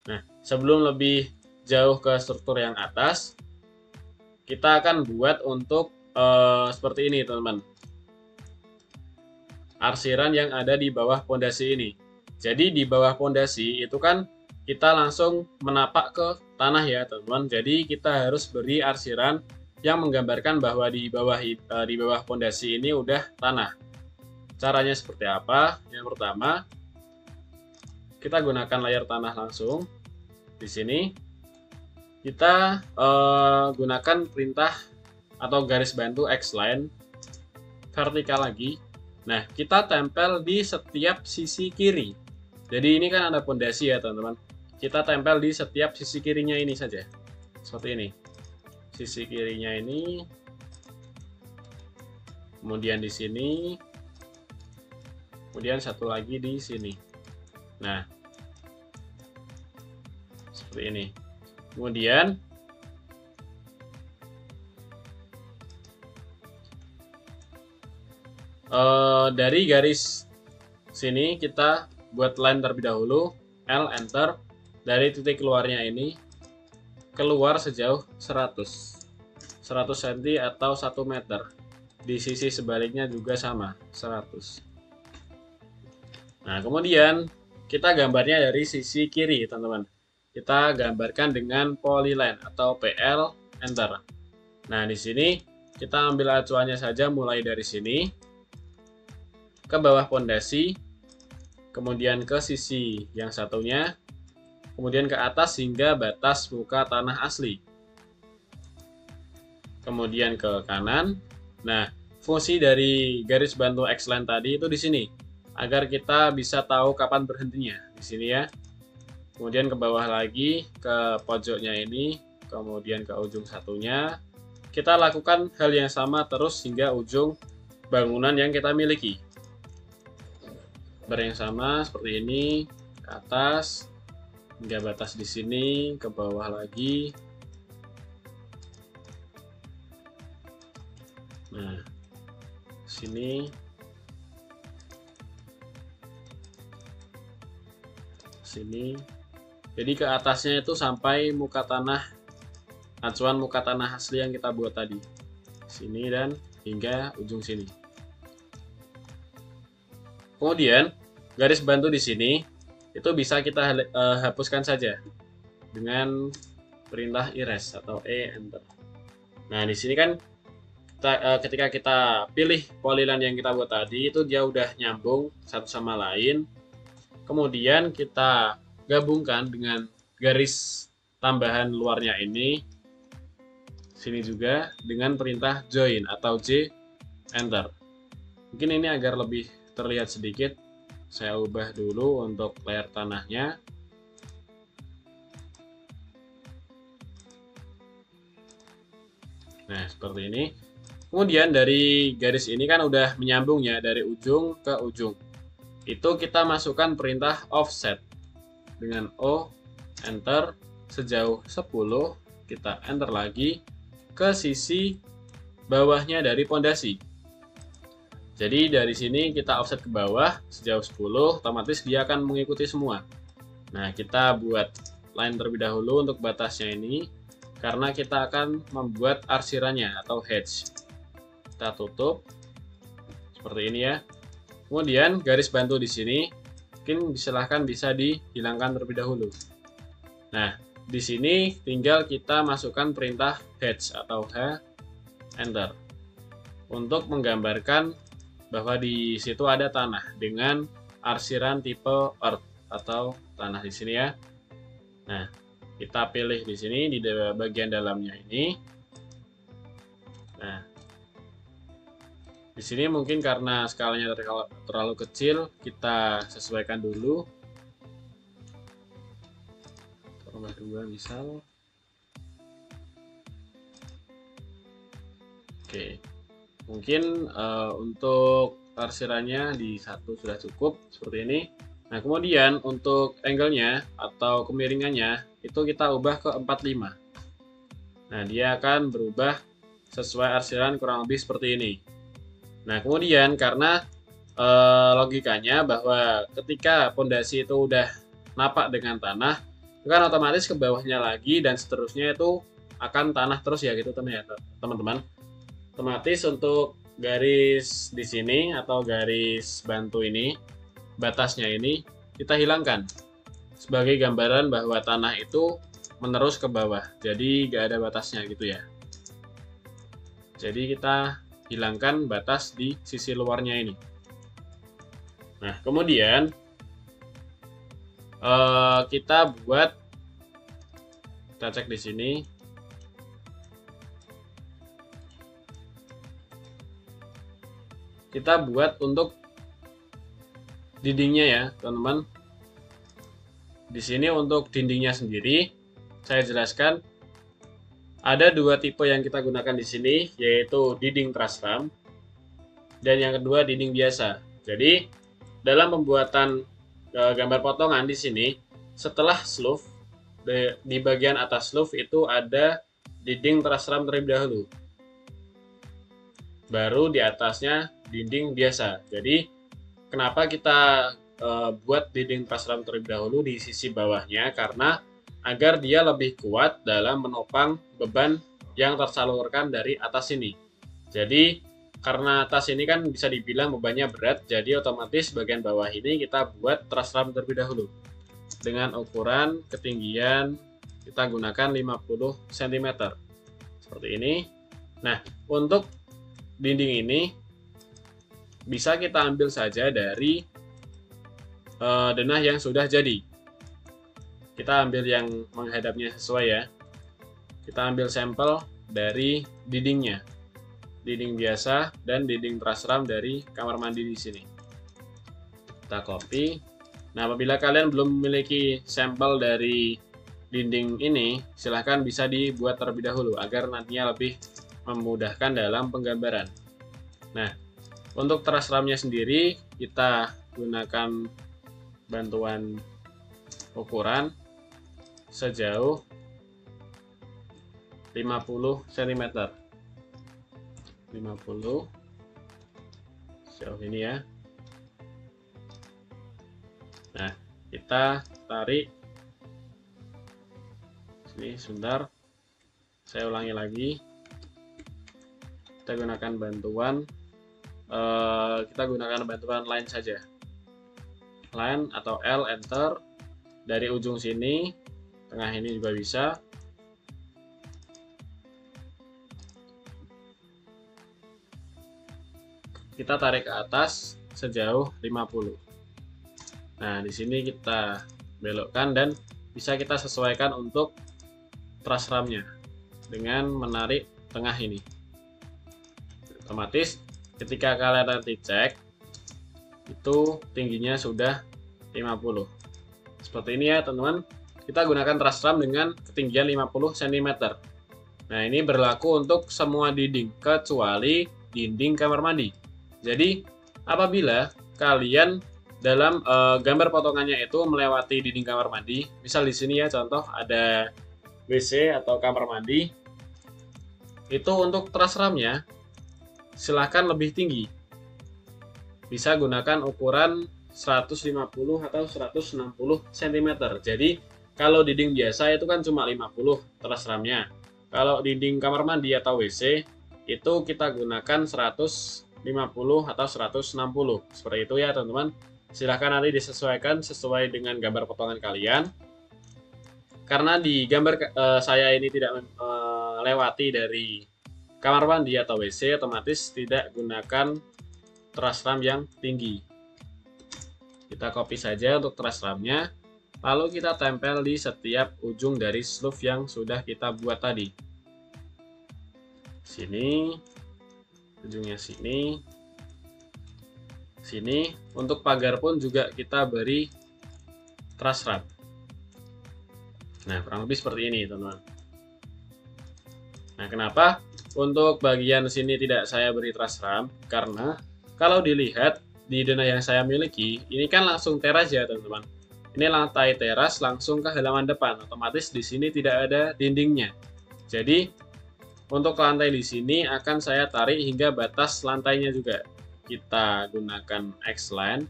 Nah, sebelum lebih jauh ke struktur yang atas, kita akan buat untuk seperti ini, teman-teman. Arsiran yang ada di bawah pondasi ini. Jadi di bawah pondasi itu kan kita langsung menapak ke tanah ya, teman-teman. Jadi kita harus beri arsiran yang menggambarkan bahwa di bawah pondasi ini udah tanah. Caranya seperti apa? Yang pertama, kita gunakan layar tanah langsung. Di sini kita gunakan perintah atau garis bantu X-line vertikal lagi. Nah, kita tempel di setiap sisi kiri. Jadi ini kan ada pondasi ya, teman-teman. Kita tempel di setiap sisi kirinya ini saja. Seperti ini. Sisi kirinya ini. Kemudian di sini. Kemudian satu lagi di sini. Nah, seperti ini. Kemudian dari garis sini kita buat line terlebih dahulu, L enter. Dari titik keluarnya ini keluar sejauh 100 cm atau 1 meter. Di sisi sebaliknya juga sama, 100. Nah, kemudian kita gambarnya dari sisi kiri, teman-teman. Kita gambarkan dengan polyline atau PL enter. Nah, di sini kita ambil acuannya saja mulai dari sini ke bawah pondasi, kemudian ke sisi yang satunya, kemudian ke atas hingga batas muka tanah asli. Kemudian ke kanan. Nah, fungsi dari garis bantu X-line tadi itu di sini, agar kita bisa tahu kapan berhentinya. Di sini ya. Kemudian ke bawah lagi, ke pojoknya ini, kemudian ke ujung satunya. Kita lakukan hal yang sama terus hingga ujung bangunan yang kita miliki. Yang sama seperti ini, ke atas hingga batas di sini, ke bawah lagi. Nah, sini, sini. Jadi ke atasnya itu sampai muka tanah, acuan muka tanah asli yang kita buat tadi. Sini dan hingga ujung sini. Kemudian garis bantu di sini itu bisa kita hapuskan saja dengan perintah erase atau E enter. Nah, di sini kan ketika kita pilih polyline yang kita buat tadi itu dia udah nyambung satu sama lain. Kemudian kita gabungkan dengan garis tambahan luarnya ini sini juga dengan perintah join atau J enter. Mungkin ini agar lebih terlihat sedikit, saya ubah dulu untuk layar tanahnya. Nah, seperti ini. Kemudian dari garis ini kan udah menyambung ya dari ujung ke ujung. Itu kita masukkan perintah offset dengan O enter sejauh 10, kita enter lagi ke sisi bawahnya dari pondasi. Jadi dari sini kita offset ke bawah sejauh 10, otomatis dia akan mengikuti semua. Nah, kita buat line terlebih dahulu untuk batasnya ini, karena kita akan membuat arsirannya atau hedge. Kita tutup seperti ini ya. Kemudian garis bantu di sini, mungkin silahkan bisa dihilangkan terlebih dahulu. Nah, di sini tinggal kita masukkan perintah hedge atau H enter untuk menggambarkan bahwa di situ ada tanah dengan arsiran tipe earth atau tanah di sini ya. Nah, kita pilih di sini di bagian dalamnya ini. Nah, di sini mungkin karena skalanya terlalu kecil, kita sesuaikan dulu. Tambah 2 misal. Oke. Mungkin untuk arsirannya di 1 sudah cukup seperti ini. Nah, kemudian untuk angle-nya atau kemiringannya itu kita ubah ke 45. Nah, dia akan berubah sesuai arsiran kurang lebih seperti ini. Nah, kemudian karena logikanya bahwa ketika pondasi itu udah napak dengan tanah, itu kan otomatis ke bawahnya lagi dan seterusnya itu akan tanah terus ya gitu teman-teman. Otomatis untuk garis di sini atau garis bantu ini, batasnya ini kita hilangkan sebagai gambaran bahwa tanah itu menerus ke bawah, jadi nggak ada batasnya gitu ya. Jadi kita hilangkan batas di sisi luarnya ini. Nah, kemudian kita cek di sini. Kita buat untuk dindingnya ya, teman-teman. Di sini untuk dindingnya sendiri, saya jelaskan ada dua tipe yang kita gunakan di sini, yaitu dinding truss ram dan yang kedua dinding biasa. Jadi dalam pembuatan gambar potongan di sini, setelah slope di bagian atas slope itu ada dinding truss ram terlebih dahulu, baru di atasnya dinding biasa. Jadi kenapa kita buat dinding truss ram terlebih dahulu di sisi bawahnya, karena agar dia lebih kuat dalam menopang beban yang tersalurkan dari atas ini. Jadi karena atas ini kan bisa dibilang bebannya berat, jadi otomatis bagian bawah ini kita buat truss ram terlebih dahulu dengan ukuran ketinggian kita gunakan 50 cm seperti ini. Nah, untuk dinding ini bisa kita ambil saja dari denah yang sudah jadi. Kita ambil yang menghadapnya sesuai ya. Kita ambil sampel dari dindingnya, dinding biasa dan dinding truss ram dari kamar mandi di sini. Kita copy. Nah, apabila kalian belum memiliki sampel dari dinding ini, silahkan bisa dibuat terlebih dahulu agar nantinya lebih memudahkan dalam penggambaran. Nah, untuk truss ramnya sendiri kita gunakan bantuan ukuran sejauh 50 cm. 50 sejauh ini ya. Nah, kita tarik sini sebentar. Saya ulangi lagi. Kita gunakan bantuan line saja, line atau L, enter. Dari ujung sini, tengah ini juga bisa. Kita tarik ke atas sejauh 50. Nah, di sini kita belokkan dan bisa kita sesuaikan untuk truss ramnya dengan menarik tengah ini. Otomatis ketika kalian nanti cek itu tingginya sudah 50. Seperti ini ya teman-teman. Kita gunakan truss ram dengan ketinggian 50 cm. Nah, ini berlaku untuk semua dinding kecuali dinding kamar mandi. Jadi apabila kalian dalam gambar potongannya itu melewati dinding kamar mandi, misal di sini ya contoh ada WC atau kamar mandi, itu untuk truss ramnya silahkan lebih tinggi. Bisa gunakan ukuran 150 atau 160 cm. Jadi kalau dinding biasa itu kan cuma 50 truss ramnya. Kalau dinding kamar mandi atau WC itu kita gunakan 150 atau 160. Seperti itu ya teman-teman. Silahkan nanti disesuaikan sesuai dengan gambar potongan kalian. Karena di gambar saya ini tidak melewati dari kamar mandi atau WC, otomatis tidak gunakan truss ram yang tinggi. Kita copy saja untuk truss ramnya, lalu kita tempel di setiap ujung dari slope yang sudah kita buat tadi. Sini, ujungnya sini, sini. Untuk pagar pun juga kita beri truss ram. Nah, kurang lebih seperti ini teman-teman. Nah, kenapa untuk bagian sini tidak saya beri truss ram? Karena kalau dilihat di denah yang saya miliki, ini kan langsung teras ya teman-teman. Ini lantai teras langsung ke halaman depan. Otomatis di sini tidak ada dindingnya. Jadi untuk lantai di sini akan saya tarik hingga batas lantainya juga. Kita gunakan X-line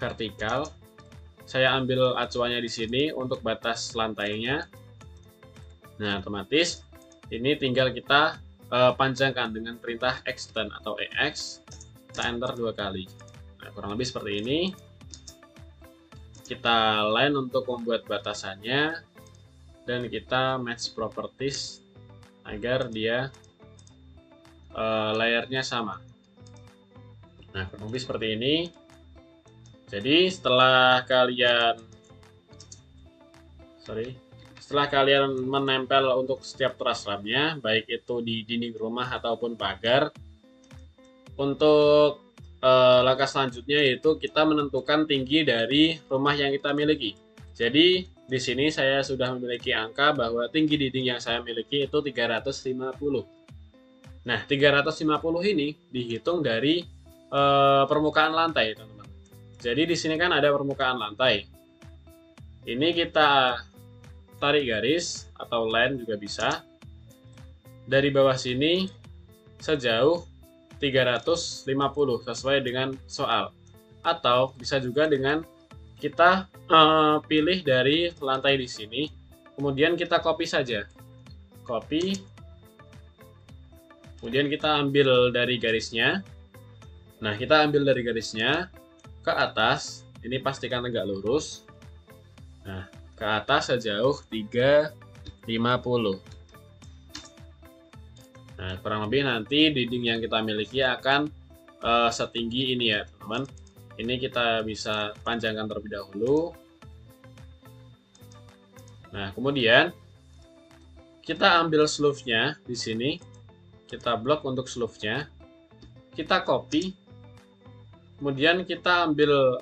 vertikal. saya ambil acuannya di sini untuk batas lantainya. Nah, otomatis ini tinggal kita panjangkan dengan perintah extend atau EX. Kita enter 2 kali. Nah, kurang lebih seperti ini. Kita line untuk membuat batasannya, dan kita match properties agar dia layarnya sama. Nah, kurang lebih seperti ini. Jadi setelah kalian menempel untuk setiap truss run-nya, baik itu di dinding rumah ataupun pagar, untuk langkah selanjutnya yaitu kita menentukan tinggi dari rumah yang kita miliki. Jadi di sini saya sudah memiliki angka bahwa tinggi dinding yang saya miliki itu 350. Nah, 350 ini dihitung dari permukaan lantai, teman-teman. Jadi di sini kan ada permukaan lantai. Ini kita tarik garis atau line juga bisa. Dari bawah sini sejauh 350 sesuai dengan soal. Atau bisa juga dengan kita pilih dari lantai di sini, kemudian kita copy saja. Copy. Kemudian kita ambil dari garisnya. Nah, kita ambil dari garisnya ke atas. Ini pastikan tegak lurus. Nah, ke atas sejauh 350. Nah, kurang lebih nanti dinding yang kita miliki akan setinggi ini ya, teman-teman. Ini kita bisa panjangkan terlebih dahulu. Nah, kemudian kita ambil slope-nya di sini. Kita blok untuk slope-nya. Kita copy. Kemudian kita ambil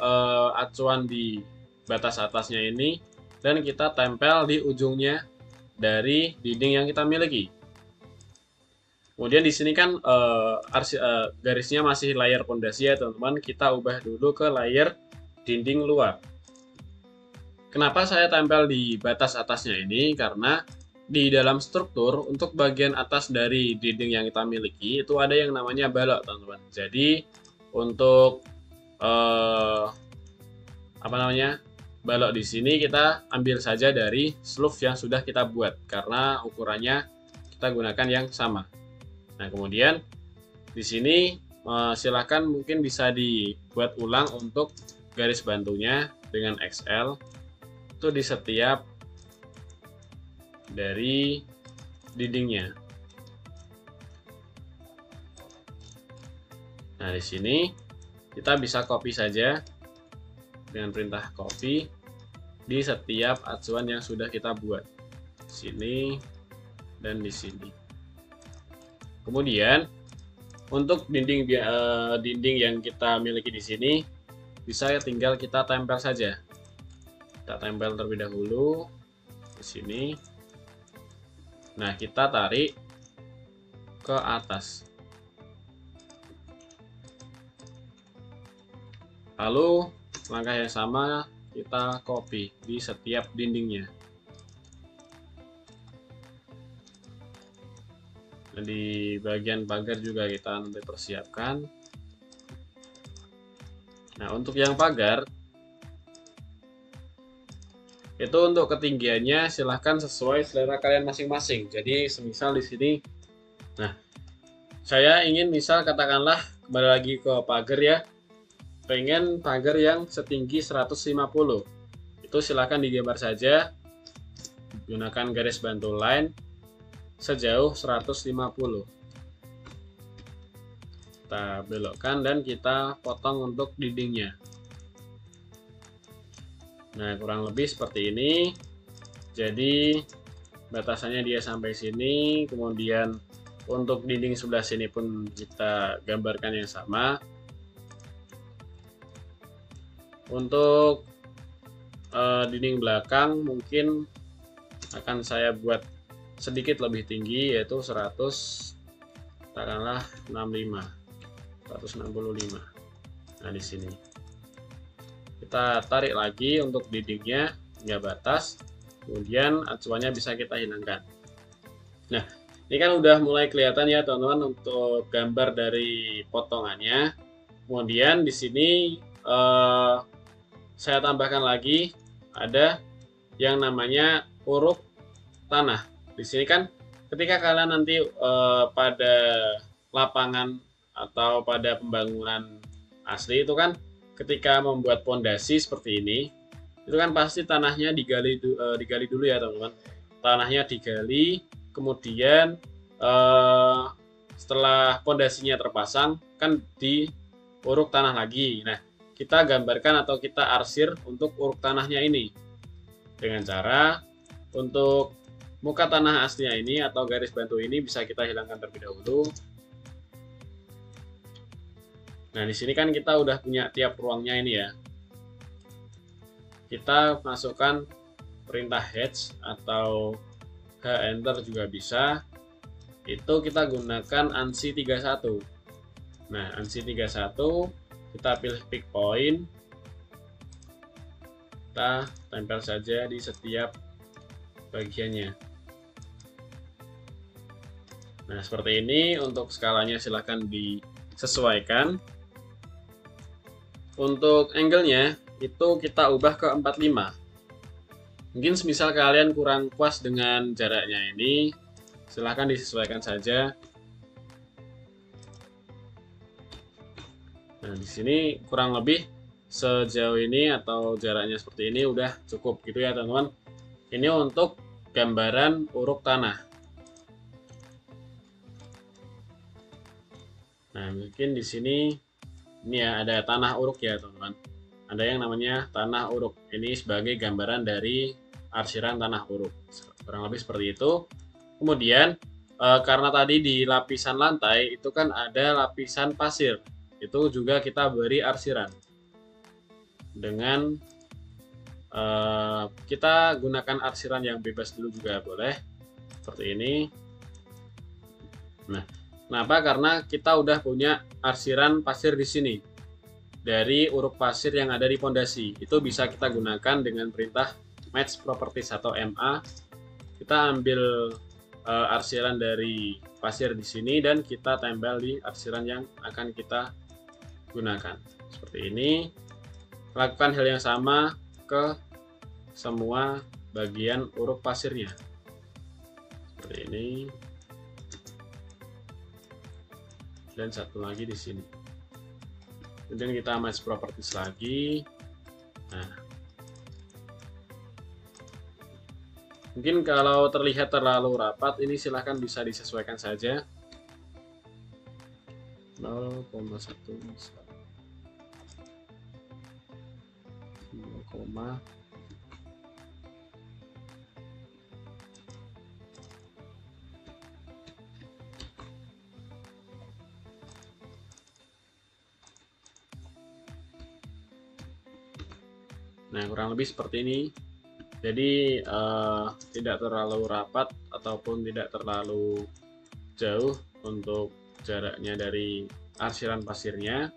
acuan di batas atasnya ini dan kita tempel di ujungnya dari dinding yang kita miliki. Kemudian di sini kan garisnya masih layar pondasi ya, teman-teman. Kita ubah dulu ke layar dinding luar. Kenapa saya tempel di batas atasnya ini? Karena di dalam struktur untuk bagian atas dari dinding yang kita miliki itu ada yang namanya balok, teman-teman. Jadi untuk balok di sini kita ambil saja dari slope yang sudah kita buat karena ukurannya kita gunakan yang sama. Nah, kemudian di sini silakan mungkin bisa dibuat ulang untuk garis bantunya dengan XL itu di setiap dari dindingnya. Nah, di sini kita bisa copy saja dengan perintah copy di setiap acuan yang sudah kita buat. Di sini dan di sini. Kemudian untuk dinding yang kita miliki di sini bisa tinggal kita tempel saja. Kita tempel terlebih dahulu di sini. Nah, kita tarik ke atas. Lalu langkah yang sama kita copy di setiap dindingnya. Nah, di bagian pagar juga kita nanti persiapkan. Nah, untuk yang pagar itu untuk ketinggiannya silahkan sesuai selera kalian masing-masing. Jadi semisal di sini, nah saya ingin misal katakanlah kembali lagi ke pagar ya, pengen pagar yang setinggi 150. Itu silahkan digambar saja, gunakan garis bantu line sejauh 150. Kita belokkan dan kita potong untuk dindingnya. Nah, kurang lebih seperti ini. Jadi batasannya dia sampai sini, kemudian untuk dinding sebelah sini pun kita gambarkan yang sama. Untuk dinding belakang mungkin akan saya buat sedikit lebih tinggi, yaitu 100, katakanlah 165. Nah, di sini kita tarik lagi untuk dindingnya hingga batas, kemudian acuannya bisa kita hilangkan. Nah, ini kan udah mulai kelihatan ya teman-teman untuk gambar dari potongannya. Kemudian di sini saya tambahkan lagi ada yang namanya uruk tanah. Di sini kan ketika kalian nanti pada lapangan atau pada pembangunan asli itu kan ketika membuat pondasi seperti ini, itu kan pasti tanahnya digali dulu ya teman-teman. Tanahnya digali, kemudian setelah pondasinya terpasang kan diuruk tanah lagi. Nah, kita gambarkan atau kita arsir untuk uruk tanahnya ini dengan cara untuk muka tanah aslinya ini atau garis bantu ini bisa kita hilangkan terlebih dahulu. Nah, di sini kan kita udah punya tiap ruangnya ini ya. Kita masukkan perintah H atau H-enter juga bisa. Itu kita gunakan ANSI 31. Nah, ANSI 31 kita pilih pick point. Kita tempel saja di setiap bagiannya. Nah, seperti ini. Untuk skalanya silahkan disesuaikan. Untuk angle-nya itu kita ubah ke 45. Mungkin semisal kalian kurang puas dengan jaraknya ini, silahkan disesuaikan saja. Nah, di sini kurang lebih sejauh ini atau jaraknya seperti ini udah cukup gitu ya teman-teman. Ini untuk gambaran uruk tanah. Nah, mungkin di sini ini ya ada tanah uruk ya teman-teman. Ada yang namanya tanah uruk. Ini sebagai gambaran dari arsiran tanah uruk. Kurang lebih seperti itu. Kemudian karena tadi di lapisan lantai itu kan ada lapisan pasir. Itu juga kita beri arsiran. Dengan kita gunakan arsiran yang bebas dulu juga boleh. Seperti ini. Nah, kenapa? Karena kita udah punya arsiran pasir di sini dari uruk pasir yang ada di pondasi. Itu bisa kita gunakan dengan perintah match properties atau MA. Kita ambil arsiran dari pasir di sini dan kita tempel di arsiran yang akan kita gunakan. Seperti ini. Lakukan hal yang sama ke semua bagian uruk pasirnya. Seperti ini. Dan satu lagi di sini. Kemudian kita match properties lagi. Nah, mungkin kalau terlihat terlalu rapat, ini silahkan bisa disesuaikan saja. 0,1 0, nah, kurang lebih seperti ini. Jadi tidak terlalu rapat ataupun tidak terlalu jauh untuk jaraknya dari arsiran pasirnya.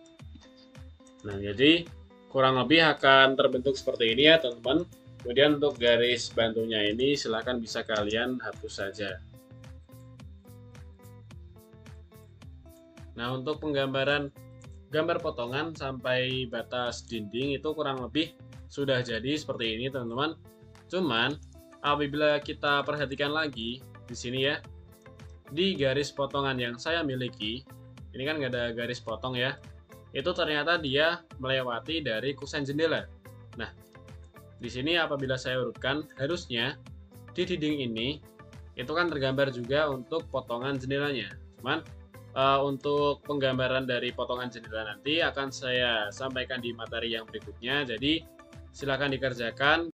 Nah, jadi kurang lebih akan terbentuk seperti ini ya teman-teman. Kemudian untuk garis bantunya ini silahkan bisa kalian hapus saja. Nah, untuk penggambaran gambar potongan sampai batas dinding itu kurang lebih sudah jadi seperti ini teman-teman. Cuman apabila kita perhatikan lagi di sini ya, di garis potongan yang saya miliki, ini kan nggak ada garis potong ya, itu ternyata dia melewati dari kusen jendela. Nah, di sini apabila saya urutkan, harusnya di dinding ini itu kan tergambar juga untuk potongan jendelanya. Cuman untuk penggambaran dari potongan jendela nanti akan saya sampaikan di materi yang berikutnya. Jadi silakan dikerjakan